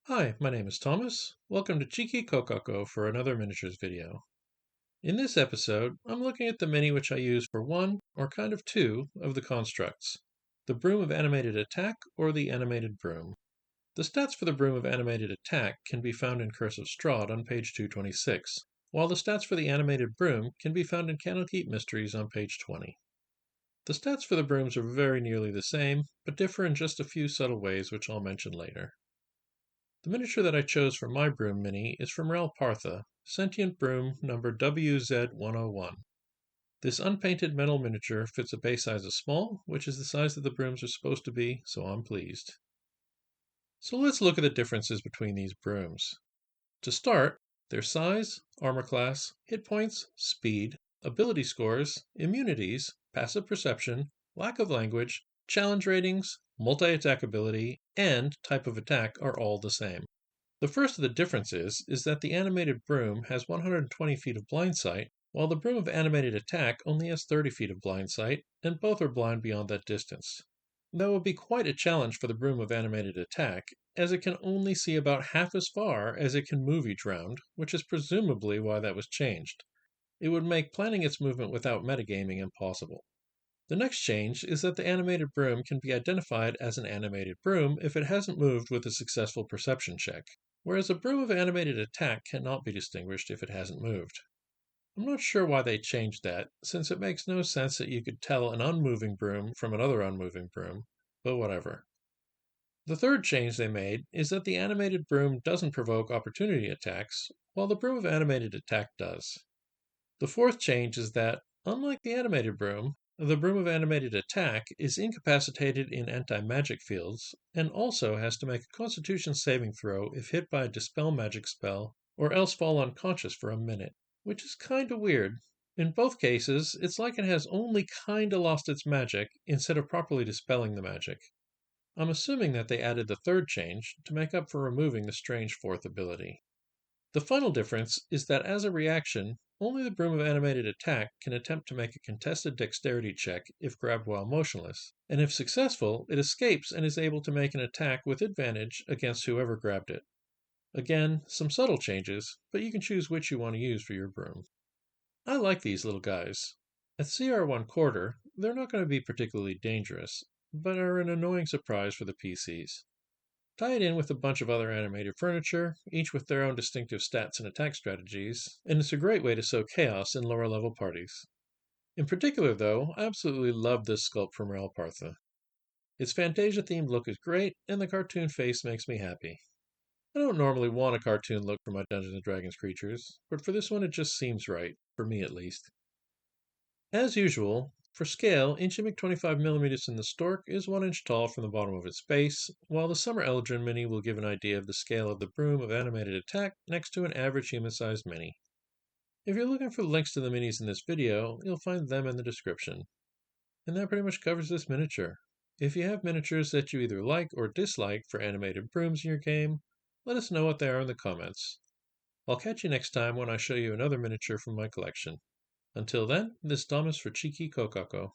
Hi, my name is Thomas. Welcome to Cheeky Kokako for another miniatures video. In this episode, I'm looking at the mini which I use for one, or kind of two, of the constructs. The Broom of Animated Attack or the Animated Broom. The stats for the Broom of Animated Attack can be found in Curse of Strahd on page 226, while the stats for the Animated Broom can be found in Candlekeep Mysteries on page 20. The stats for the brooms are very nearly the same, but differ in just a few subtle ways which I'll mention later. The miniature that I chose for my Broom mini is from Ral Partha, Sentient Broom number WZ101. This unpainted metal miniature fits a base size of small, which is the size that the brooms are supposed to be, so I'm pleased. So let's look at the differences between these brooms. To start, their size, armor class, hit points, speed, ability scores, immunities, passive perception, lack of language, challenge ratings, multi-attack ability, and type of attack are all the same. The first of the differences is that the animated broom has 120 feet of blind sight, while the broom of animated attack only has 30 feet of blind sight, and both are blind beyond that distance. That will be quite a challenge for the broom of animated attack, as it can only see about half as far as it can move each round, which is presumably why that was changed. It would make planning its movement without metagaming impossible. The next change is that the animated broom can be identified as an animated broom if it hasn't moved with a successful perception check, whereas a broom of animated attack cannot be distinguished if it hasn't moved. I'm not sure why they changed that, since it makes no sense that you could tell an unmoving broom from another unmoving broom, but whatever. The third change they made is that the animated broom doesn't provoke opportunity attacks, while the broom of animated attack does. The fourth change is that, unlike the animated broom, the broom of animated attack is incapacitated in anti-magic fields, and also has to make a constitution saving throw if hit by a dispel magic spell, or else fall unconscious for a minute, which is kinda weird. In both cases, it's like it has only kinda lost its magic instead of properly dispelling the magic. I'm assuming that they added the third change to make up for removing the strange fourth ability. The final difference is that as a reaction, only the Broom of Animated Attack can attempt to make a contested dexterity check if grabbed while motionless, and if successful, it escapes and is able to make an attack with advantage against whoever grabbed it. Again, some subtle changes, but you can choose which you want to use for your broom. I like these little guys. At CR1/4, they're not going to be particularly dangerous, but are an annoying surprise for the PCs. Tie it in with a bunch of other animated furniture, each with their own distinctive stats and attack strategies, and it's a great way to sow chaos in lower level parties. In particular, though, I absolutely love this sculpt from Ral Partha. Its Fantasia themed look is great, and the cartoon face makes me happy. I don't normally want a cartoon look for my Dungeons and Dragons creatures, but for this one it just seems right, for me at least. As usual, for scale, Inchimic 25mm in the Stork is 1 inch tall from the bottom of its base, while the Summer Eladrin Mini will give an idea of the scale of the Broom of Animated Attack next to an average human-sized mini. If you're looking for links to the minis in this video, you'll find them in the description. And that pretty much covers this miniature. If you have miniatures that you either like or dislike for animated brooms in your game, let us know what they are in the comments. I'll catch you next time when I show you another miniature from my collection. Until then, this is Thomas for Cheeky Kokako.